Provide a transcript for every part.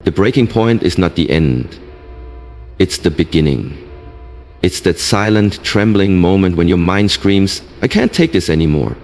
The breaking point is not the end. It's the beginning. It's that silent, trembling moment when your mind screams, "I can't take this anymore."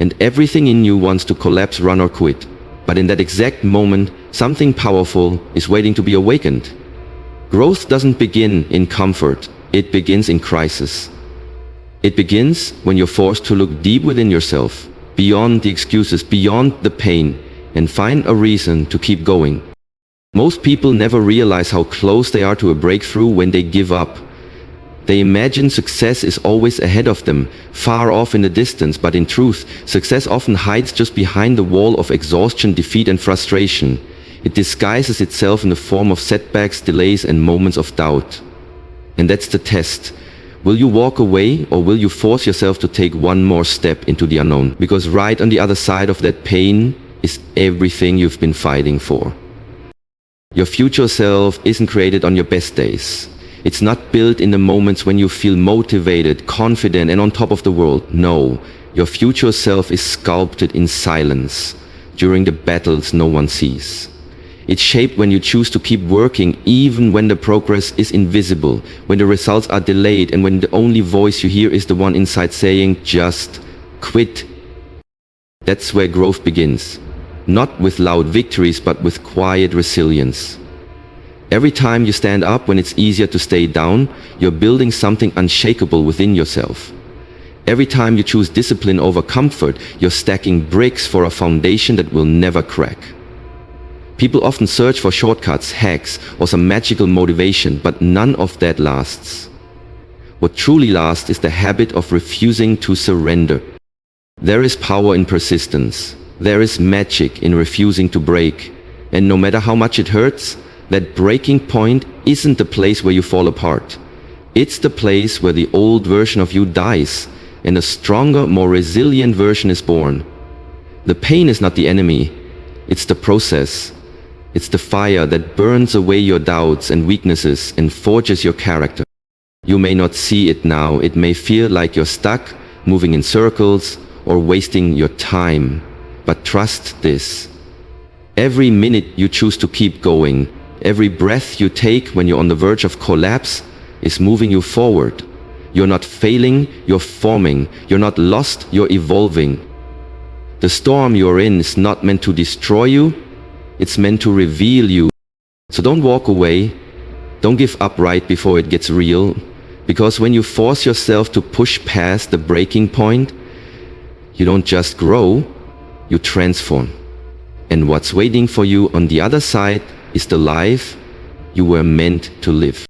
And everything in you wants to collapse, run or quit. But in that exact moment, something powerful is waiting to be awakened. Growth doesn't begin in comfort. It begins in crisis. It begins when you're forced to look deep within yourself, beyond the excuses, beyond the pain, and find a reason to keep going. Most people never realize how close they are to a breakthrough when they give up. They imagine success is always ahead of them, far off in the distance, but in truth, success often hides just behind the wall of exhaustion, defeat and frustration. It disguises itself in the form of setbacks, delays and moments of doubt. And that's the test. Will you walk away, or will you force yourself to take one more step into the unknown? Because right on the other side of that pain is everything you've been fighting for. Your future self isn't created on your best days. It's not built in the moments when you feel motivated, confident and on top of the world. No, your future self is sculpted in silence, during the battles no one sees. It's shaped when you choose to keep working even when the progress is invisible, when the results are delayed and when the only voice you hear is the one inside saying, "Just quit." That's where growth begins. Not with loud victories, but with quiet resilience. Every time you stand up when it's easier to stay down, you're building something unshakable within yourself. Every time you choose discipline over comfort, you're stacking bricks for a foundation that will never crack. People often search for shortcuts, hacks, or some magical motivation, but none of that lasts. What truly lasts is the habit of refusing to surrender. There is power in persistence. There is magic in refusing to break. And no matter how much it hurts, that breaking point isn't the place where you fall apart. It's the place where the old version of you dies and a stronger, more resilient version is born. The pain is not the enemy. It's the process. It's the fire that burns away your doubts and weaknesses and forges your character. You may not see it now. It may feel like you're stuck, moving in circles, or wasting your time. But trust this. Every minute you choose to keep going, every breath you take when you're on the verge of collapse is moving you forward. You're not failing, you're forming. You're not lost, you're evolving. The storm you're in is not meant to destroy you, it's meant to reveal you. So don't walk away. Don't give up right before it gets real. Because when you force yourself to push past the breaking point, you don't just grow, you transform. And what's waiting for you on the other side is the life you were meant to live.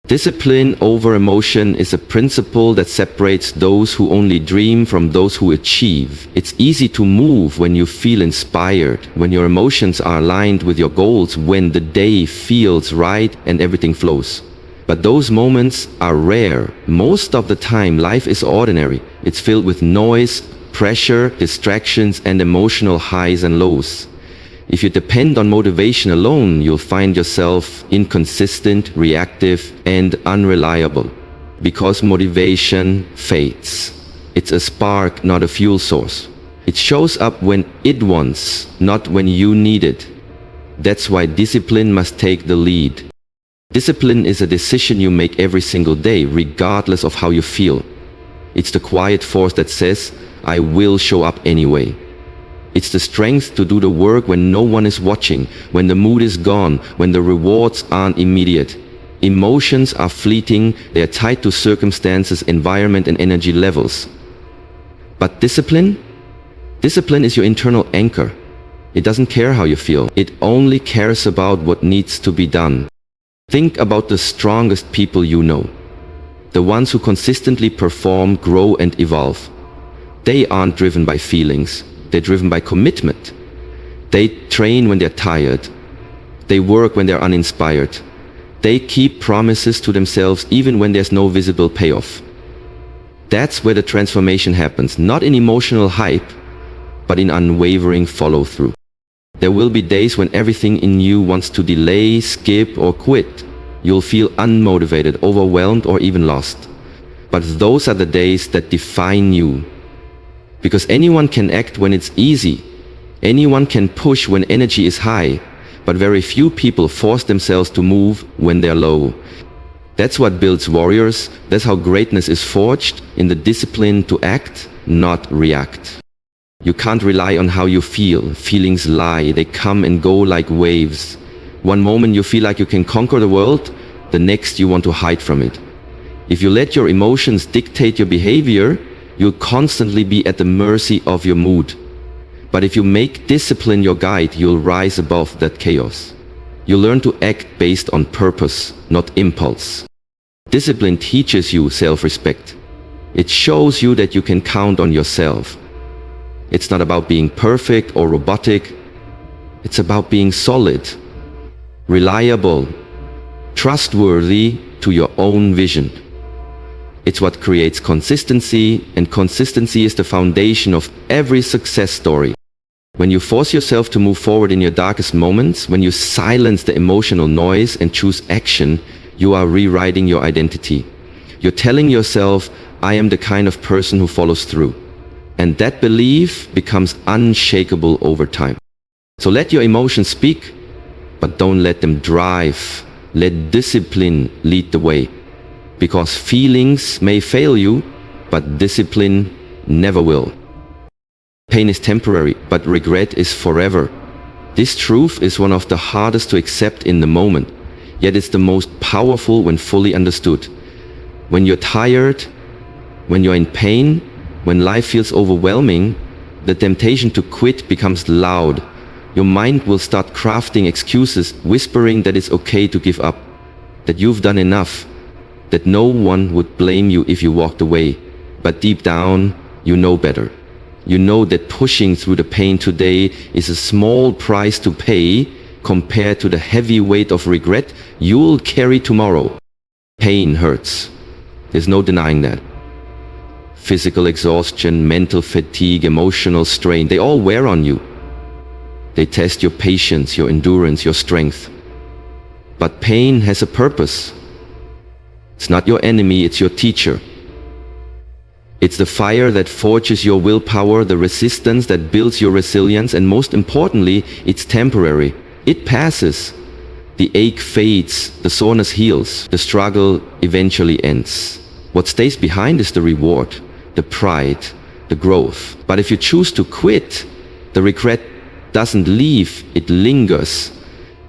Discipline over emotion is a principle that separates those who only dream from those who achieve. It's easy to move when you feel inspired, when your emotions are aligned with your goals, when the day feels right and everything flows. But those moments are rare. Most of the time, life is ordinary. It's filled with noise, pressure, distractions, and emotional highs and lows. If you depend on motivation alone, you'll find yourself inconsistent, reactive, and unreliable. Because motivation fades. It's a spark, not a fuel source. It shows up when it wants, not when you need it. That's why discipline must take the lead. Discipline is a decision you make every single day, regardless of how you feel. It's the quiet force that says, "I will show up anyway." It's the strength to do the work when no one is watching, when the mood is gone, when the rewards aren't immediate. Emotions are fleeting, they are tied to circumstances, environment, and energy levels. But discipline? Discipline is your internal anchor. It doesn't care how you feel. It only cares about what needs to be done. Think about the strongest people you know. The ones who consistently perform, grow, and evolve. They aren't driven by feelings. They're driven by commitment. They train when they're tired. They work when they're uninspired. They keep promises to themselves even when there's no visible payoff. That's where the transformation happens, not in emotional hype, but in unwavering follow-through. There will be days when everything in you wants to delay, skip, or quit. You'll feel unmotivated, overwhelmed, or even lost. But those are the days that define you. Because anyone can act when it's easy. Anyone can push when energy is high. but very few people force themselves to move when they're low. That's what builds warriors. That's how greatness is forged, in the discipline to act, not react. You can't rely on how you feel. Feelings lie. They come and go like waves. One moment you feel like you can conquer the world, the next you want to hide from it. If you let your emotions dictate your behavior, you'll constantly be at the mercy of your mood. But if you make discipline your guide, you'll rise above that chaos. You learn to act based on purpose, not impulse. Discipline teaches you self-respect. It shows you that you can count on yourself. It's not about being perfect or robotic. It's about being solid, reliable, trustworthy to your own vision. It's what creates consistency, and consistency is the foundation of every success story. When you force yourself to move forward in your darkest moments, when you silence the emotional noise and choose action, you are rewriting your identity. You're telling yourself, I am the kind of person who follows through. And that belief becomes unshakable over time. So let your emotions speak, but don't let them drive. Let discipline lead the way. Because feelings may fail you, but discipline never will. Pain is temporary, but regret is forever. This truth is one of the hardest to accept in the moment, yet it's the most powerful when fully understood. When you're tired, when you're in pain, when life feels overwhelming, the temptation to quit becomes loud. Your mind will start crafting excuses, whispering that it's okay to give up, that you've done enough, that no one would blame you if you walked away. But deep down, you know better. You know that pushing through the pain today is a small price to pay compared to the heavy weight of regret you'll carry tomorrow. Pain hurts. There's no denying that. Physical exhaustion, mental fatigue, emotional strain, they all wear on you. They test your patience, your endurance, your strength. But pain has a purpose. It's not your enemy, it's your teacher. It's the fire that forges your willpower, the resistance that builds your resilience, and most importantly, it's temporary. It passes. The ache fades, the soreness heals, the struggle eventually ends. What stays behind is the reward, the pride, the growth. But if you choose to quit, the regret doesn't leave, it lingers.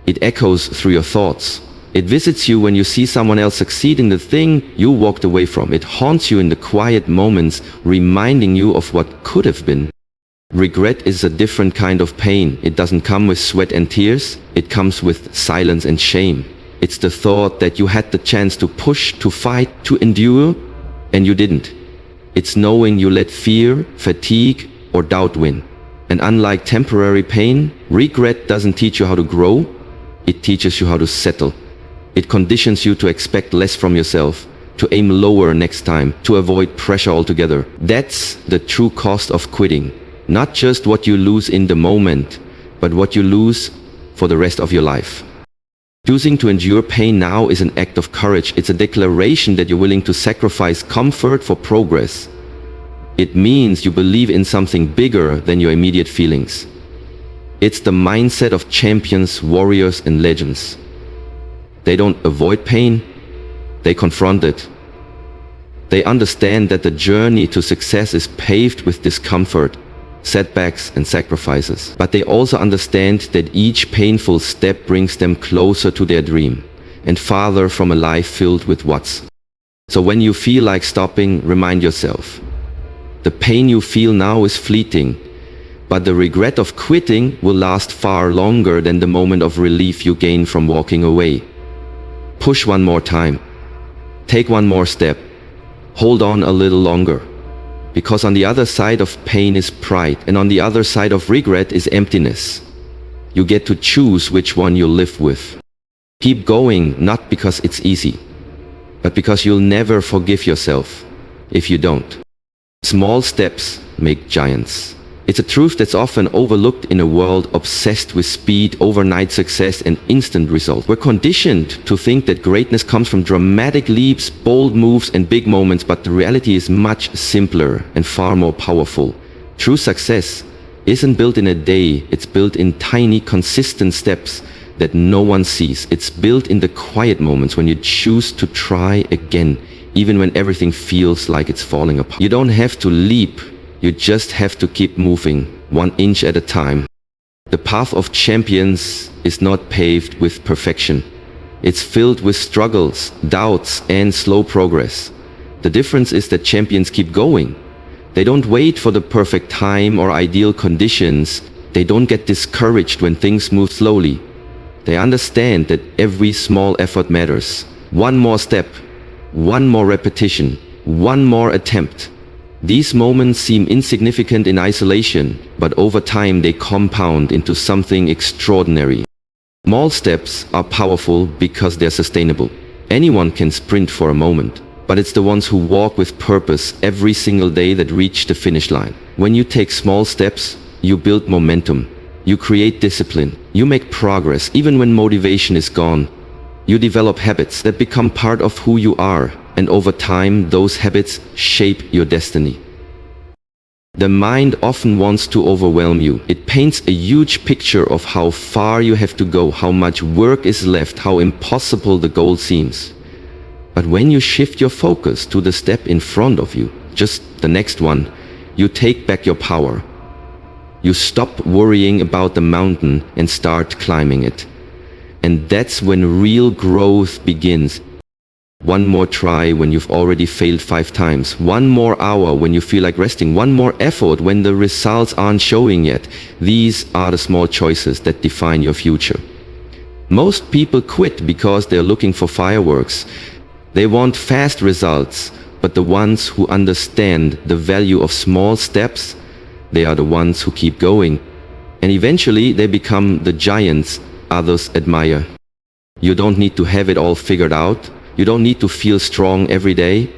It echoes through your thoughts. It visits you when you see someone else succeeding the thing you walked away from. It haunts you in the quiet moments, reminding you of what could have been. Regret is a different kind of pain. It doesn't come with sweat and tears. It comes with silence and shame. It's the thought that you had the chance to push, to fight, to endure, and you didn't. It's knowing you let fear, fatigue, or doubt win. And unlike temporary pain, regret doesn't teach you how to grow. It teaches you how to settle. It conditions you to expect less from yourself, to aim lower next time, to avoid pressure altogether. That's the true cost of quitting. Not just what you lose in the moment, but what you lose for the rest of your life. Choosing to endure pain now is an act of courage. It's a declaration that you're willing to sacrifice comfort for progress. It means you believe in something bigger than your immediate feelings. It's the mindset of champions, warriors, and legends. They don't avoid pain, they confront it. They understand that the journey to success is paved with discomfort, setbacks, and sacrifices. But they also understand that each painful step brings them closer to their dream and farther from a life filled with what's. So when you feel like stopping, remind yourself, the pain you feel now is fleeting, but the regret of quitting will last far longer than the moment of relief you gain from walking away. Push one more time. Take one more step. Hold on a little longer. Because on the other side of pain is pride, and on the other side of regret is emptiness. You get to choose which one you live with. Keep going, not because it's easy, but because you'll never forgive yourself if you don't. Small steps make giants. It's a truth that's often overlooked in a world obsessed with speed, overnight success, and instant results. We're conditioned to think that greatness comes from dramatic leaps, bold moves, and big moments, but the reality is much simpler and far more powerful. True success isn't built in a day, it's built in tiny, consistent steps that no one sees. It's built in the quiet moments when you choose to try again, even when everything feels like it's falling apart. You don't have to leap, you just have to keep moving, 1 inch at a time. The path of champions is not paved with perfection. It's filled with struggles, doubts, and slow progress. The difference is that champions keep going. They don't wait for the perfect time or ideal conditions. They don't get discouraged when things move slowly. They understand that every small effort matters. One more step, one more repetition, one more attempt. These moments seem insignificant in isolation, but over time they compound into something extraordinary. Small steps are powerful because they're sustainable. Anyone can sprint for a moment, but it's the ones who walk with purpose every single day that reach the finish line. When you take small steps, you build momentum. You create discipline. You make progress even when motivation is gone. You develop habits that become part of who you are, and over time, those habits shape your destiny. The mind often wants to overwhelm you. It paints a huge picture of how far you have to go, how much work is left, how impossible the goal seems. But when you shift your focus to the step in front of you, just the next one, you take back your power. You stop worrying about the mountain and start climbing it. And that's when real growth begins. One more try when you've already failed 5 times. One more hour when you feel like resting. One more effort when the results aren't showing yet. These are the small choices that define your future. Most people quit because they're looking for fireworks. They want fast results, but the ones who understand the value of small steps, they are the ones who keep going. And eventually they become the giants others admire. You don't need to have it all figured out. You don't need to feel strong every day.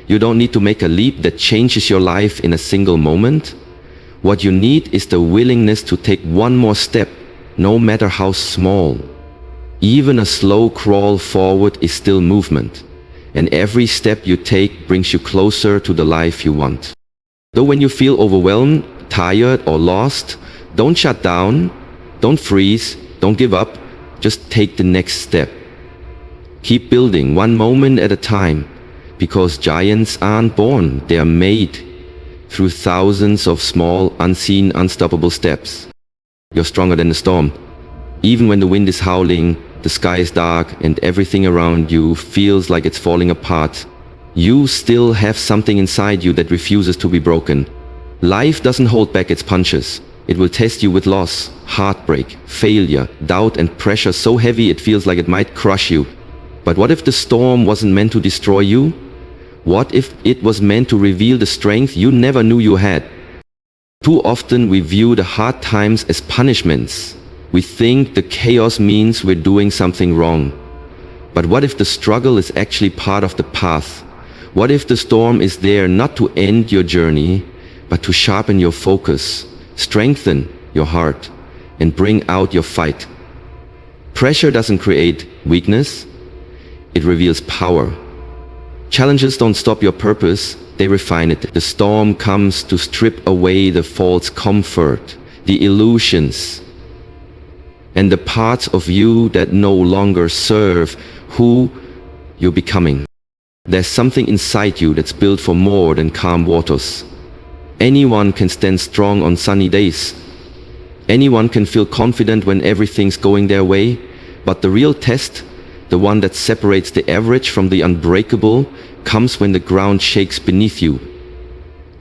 You don't need to make a leap that changes your life in a single moment. What you need is the willingness to take one more step, no matter how small. Even a slow crawl forward is still movement. And every step you take brings you closer to the life you want. Though when you feel overwhelmed, tired, or lost, don't shut down, don't freeze, don't give up, just take the next step. Keep building one moment at a time, because giants aren't born, they are made through thousands of small, unseen, unstoppable steps. You're stronger than the storm. Even when the wind is howling, the sky is dark, and everything around you feels like it's falling apart, you still have something inside you that refuses to be broken. Life doesn't hold back its punches. It will test you with loss, heartbreak, failure, doubt, and pressure so heavy it feels like it might crush you. But what if the storm wasn't meant to destroy you? What if it was meant to reveal the strength you never knew you had? Too often we view the hard times as punishments. We think the chaos means we're doing something wrong. But what if the struggle is actually part of the path? What if the storm is there not to end your journey, but to sharpen your focus, strengthen your heart, and bring out your fight? Pressure doesn't create weakness, it reveals power. Challenges don't stop your purpose, they refine it. The storm comes to strip away the false comfort, the illusions, and the parts of you that no longer serve who you're becoming. There's something inside you that's built for more than calm waters. Anyone can stand strong on sunny days. Anyone can feel confident when everything's going their way. But the real test, the one that separates the average from the unbreakable, comes when the ground shakes beneath you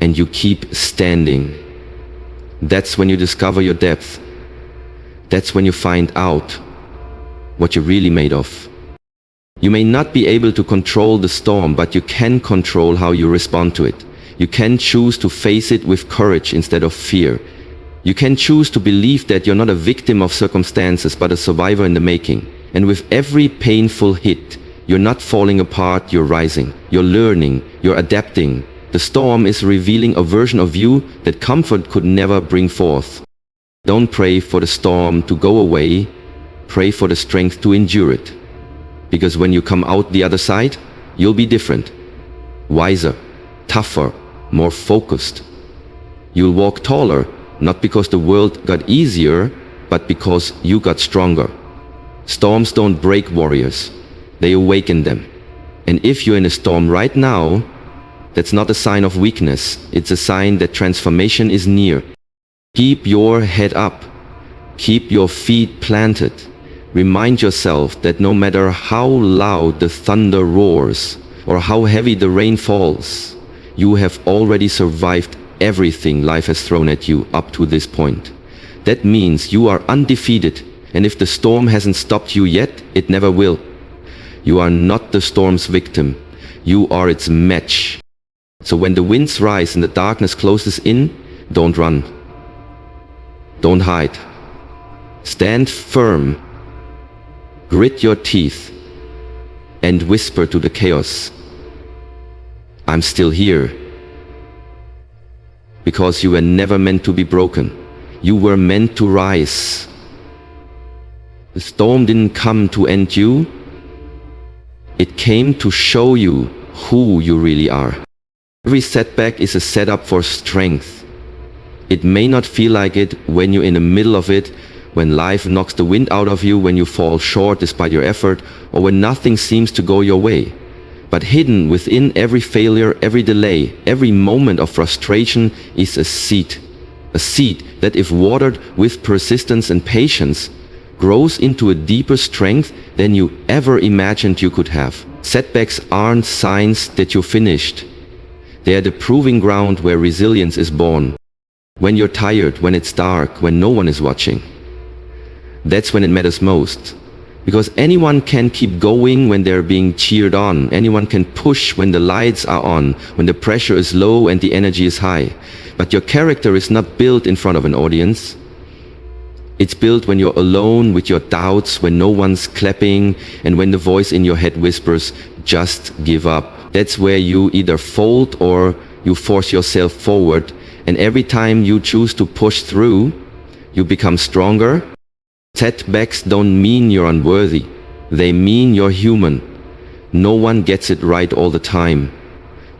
and you keep standing. That's when you discover your depth. That's when you find out what you're really made of. You may not be able to control the storm, but you can control how you respond to it. You can choose to face it with courage instead of fear. You can choose to believe that you're not a victim of circumstances, but a survivor in the making. And with every painful hit, you're not falling apart, you're rising. You're learning, you're adapting. The storm is revealing a version of you that comfort could never bring forth. Don't pray for the storm to go away. Pray for the strength to endure it. Because when you come out the other side, you'll be different. Wiser, tougher, more focused. You'll walk taller, not because the world got easier, but because you got stronger. Storms don't break warriors, they awaken them. And if you're in a storm right now, that's not a sign of weakness, it's a sign that transformation is near. Keep your head up, keep your feet planted. Remind yourself that no matter how loud the thunder roars or how heavy the rain falls, you have already survived everything life has thrown at you up to this point. That means you are undefeated, and if the storm hasn't stopped you yet, it never will. You are not the storm's victim, you are its match. So when the winds rise and the darkness closes in, don't run. Don't hide. Stand firm. Grit your teeth and whisper to the chaos, I'm still here. Because you were never meant to be broken. You were meant to rise. The storm didn't come to end you. It came to show you who you really are. Every setback is a setup for strength. It may not feel like it when you're in the middle of it, when life knocks the wind out of you, when you fall short despite your effort, or when nothing seems to go your way. But hidden within every failure, every delay, every moment of frustration is a seed. A seed that, if watered with persistence and patience, grows into a deeper strength than you ever imagined you could have. Setbacks aren't signs that you're finished. They are the proving ground where resilience is born. When you're tired, when it's dark, when no one is watching. That's when it matters most. Because anyone can keep going when they're being cheered on. Anyone can push when the lights are on, when the pressure is low and the energy is high. But your character is not built in front of an audience. It's built when you're alone with your doubts, when no one's clapping, and when the voice in your head whispers, just give up. That's where you either fold or you force yourself forward. And every time you choose to push through, you become stronger. Setbacks don't mean you're unworthy. They mean you're human. No one gets it right all the time.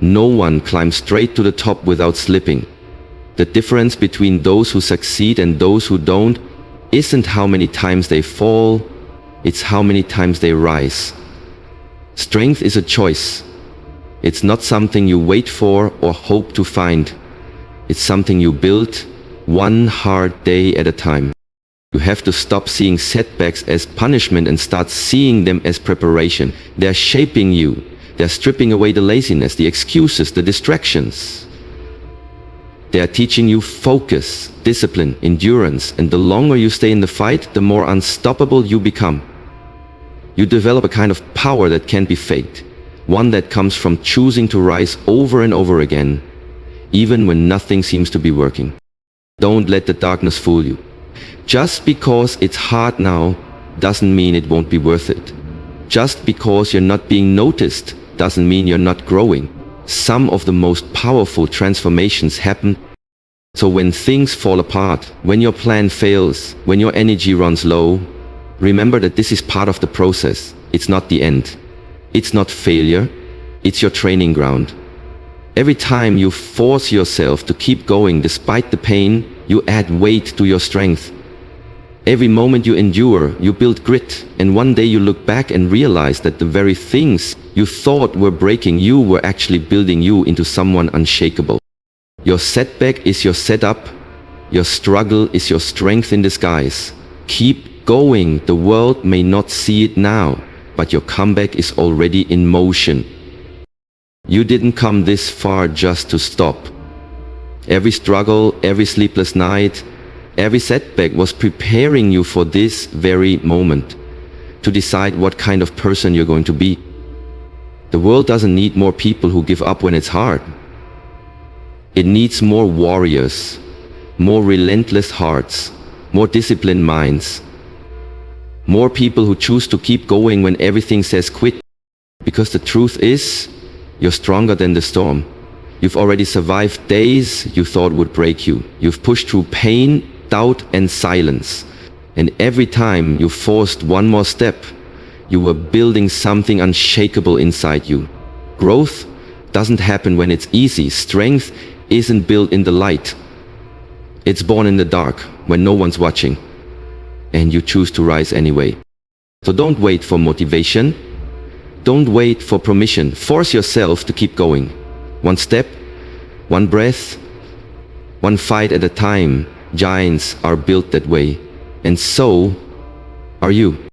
No one climbs straight to the top without slipping. The difference between those who succeed and those who don't isn't how many times they fall, it's how many times they rise. Strength is a choice. It's not something you wait for or hope to find. It's something you build one hard day at a time. You have to stop seeing setbacks as punishment and start seeing them as preparation. They're shaping you. They're stripping away the laziness, the excuses, the distractions. They are teaching you focus, discipline, endurance, and the longer you stay in the fight, the more unstoppable you become. You develop a kind of power that can't be faked, one that comes from choosing to rise over and over again, even when nothing seems to be working. Don't let the darkness fool you. Just because it's hard now doesn't mean it won't be worth it. Just because you're not being noticed doesn't mean you're not growing. Some of the most powerful transformations happen. So when things fall apart, when your plan fails, when your energy runs low, remember that this is part of the process. It's not the end. It's not failure. It's your training ground. Every time you force yourself to keep going despite the pain, you add weight to your strength. Every moment you endure, you build grit, and one day you look back and realize that the very things you thought were breaking you were actually building you into someone unshakable. Your setback is your setup. Your struggle is your strength in disguise. Keep going. The world may not see it now, but your comeback is already in motion. You didn't come this far just to stop. Every struggle, every sleepless night, every setback was preparing you for this very moment, to decide what kind of person you're going to be. The world doesn't need more people who give up when it's hard. It needs more warriors, more relentless hearts, more disciplined minds, more people who choose to keep going when everything says quit. Because the truth is, you're stronger than the storm. You've already survived days you thought would break you. You've pushed through pain, doubt, and silence. And every time you forced one more step, you were building something unshakable inside you. Growth doesn't happen when it's easy. Strength isn't built in the light. It's born in the dark, when no one's watching. And you choose to rise anyway. So don't wait for motivation. Don't wait for permission. Force yourself to keep going. One step, one breath, one fight at a time. Giants are built that way. And so are you.